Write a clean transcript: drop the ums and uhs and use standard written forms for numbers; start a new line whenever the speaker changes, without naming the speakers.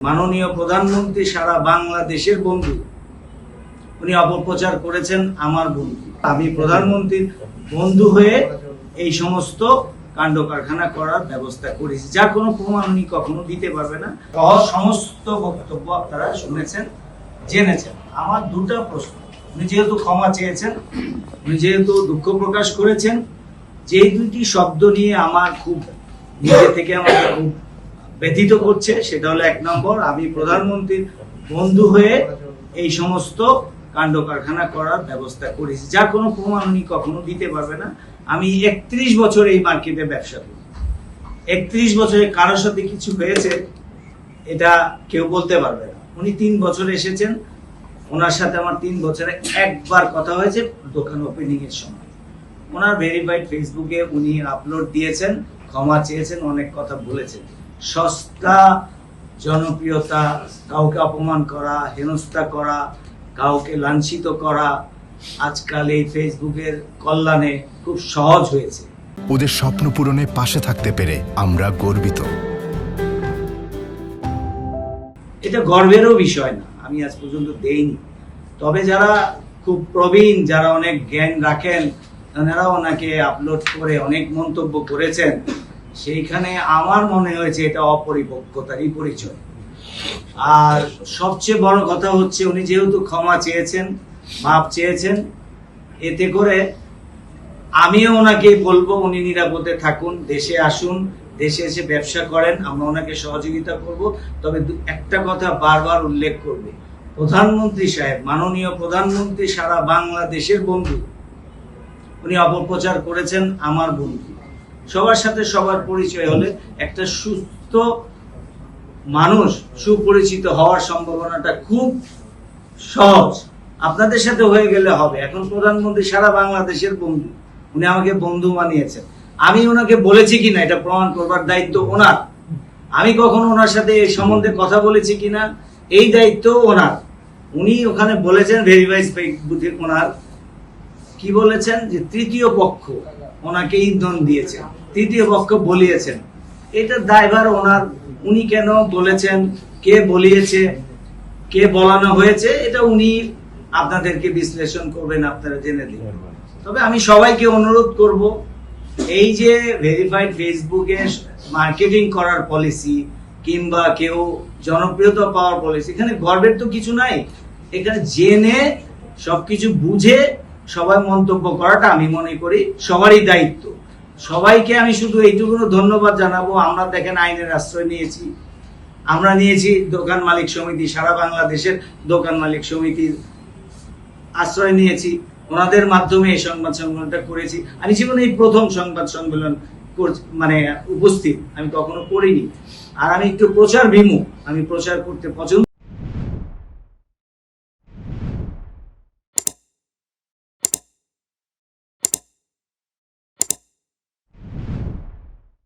মাননীয় প্রধানমন্ত্রী সারা বাংলাদেশের বন্ধু, উনি অপপ্রচার করেছেন আমার বন্ধু। আমি প্রধানমন্ত্রীর বন্ধু হয়ে এই সমস্ত কাণ্ড কারখানা করার ব্যবস্থা করেছি, যার কোনো প্রমাণ উনি কখনো দিতে পারবে না। সমস্ত বক্তব্য আপনারা শুনেছেন, জেনেছেন। আমার দুটো প্রশ্ন, উনি যেহেতু ক্ষমা চেয়েছেন, উনি যেহেতু দুঃখ প্রকাশ করেছেন, যে দুইটি শব্দ নিয়ে আমার খুব নিজে থেকে আমাকে খুব ব্যথিত করছে, সেটা হলো এক নম্বর, আমি প্রধানমন্ত্রীর বন্ধু হয়ে এই সমস্ত কাণ্ড কারখানা করার ব্যবস্থা করেছি, যার কোনো প্রমাণ উনি কখনো দিতে পারবে না। আমি 31 বছর এই মার্কেটে ব্যবসা করি, 31 বছরে কারোর সাথে কিছু হয়েছে এটা কেউ বলতে পারবে না। উনি 3 বছর এসেছেন, ওনার সাথে আমার 3 বছরে একবার কথা হয়েছে দোকান ওপেনিং এর সময়। ওনার ভেরিফাইড ফেসবুকে উনি আপলোড দিয়েছেন, ক্ষমা চেয়েছেন, অনেক কথা বলেছেন। সস্তা জনপ্রিয়তা, কাউকে অপমান করা, হেনস্থা করা, কাউকে লাঞ্ছিত করা আজকাল এই ফেসবুকের কল্যাণে খুব সহজ হয়েছে।
ওদের স্বপ্ন পূরণে পাশে থাকতে পেরে আমরা গর্বিত।
এটা গর্বেরও বিষয় না, আমি আজ পর্যন্ত দেইনি। তবে যারা খুব প্রবীণ, যারা অনেক জ্ঞান রাখেন, তারা ওনাকে আপলোড করে অনেক মন্তব্য করেছেন, সেইখানে আমার মনে হয়েছে এটা অপরিপক্কতারই পরিচয়। আর সবচেয়ে বড় কথা হচ্ছে, উনি যেহেতু ক্ষমা চেয়েছেন, মাপ চেয়েছেন, এতে করে আমিও ওনাকে বলবো উনি নিরাপদে থাকুন, দেশে আসুন, দেশে এসে ব্যবসা করেন, আমরা ওনাকে সহযোগিতা করব। তবে একটা কথা বারবার উল্লেখ করবে, প্রধানমন্ত্রী সাহেব, মাননীয় প্রধানমন্ত্রী সারা বাংলাদেশের বন্ধু, উনি অপপ্রচার করেছেন আমার বন্ধু। সবার সাথে সবার পরিচয় হলে একটা সুস্থ মানুষ সুপরিচিত হওয়ার সম্ভাবনাটা খুব সহজ। আপনাদের সাথে হয়ে গেলে হবে। এখন প্রধানমন্ত্রী সারা বাংলাদেশের বন্ধু, উনি আমাকে বন্ধু বানিয়েছেন। আমি ওনাকে বলেছি কিনা এটা প্রমাণ করবার দায়িত্ব ওনার। আমি কখনো ওনার সাথে এই সম্বন্ধে কথা বলেছি কিনা এই দায়িত্ব ওনার। উনি ওখানে বলেছেন ভেরিফাইড ফেসবুকে, ওনার কি বলেছেন যে তৃতীয় পক্ষ ওনাকে ইন্ধন দিয়েছে, তৃতীয় পক্ষ বলিয়েছেন। এটা দায়ভার ওনার। উনি কেন বলেছেন, কে বলিয়েছে, কে বলানো হয়েছে, এটা উনি আপনাদেরকে বিশ্লেষণ করবেন, আপনারা জেনে দিবেন। তবে আমি সবাইকে অনুরোধ করব, এই যে ভেরিফাইড ফেসবুকে মার্কেটিং করার পলিসি কিংবা কেউ জনপ্রিয়তা পাওয়ার পলিসি, এখানে গর্বের তো কিছু নাই। এখানে জেনে সবকিছু বুঝে সবাই মন্তব্য করাটা আমি মনে করি সবারই দায়িত্ব। সবাইকে আমি শুধু এইটুকু ধন্যবাদ জানাবো, আমরা দেখেন আইনের আশ্রয় নিয়েছি, আমরা নিয়েছি দোকান মালিক সমিতি, সারা বাংলাদেশের দোকান মালিক সমিতির আশ্রয় নিয়েছি, ওনাদের মাধ্যমে এই সংবাদ সম্মেলনটা করেছি। আমি জীবনে এই প্রথম সংবাদ সম্মেলন মানে উপস্থিত, আমি কখনো করিনি। আর আমি একটু প্রচার বিমুখ, আমি প্রচার করতে পছন্দ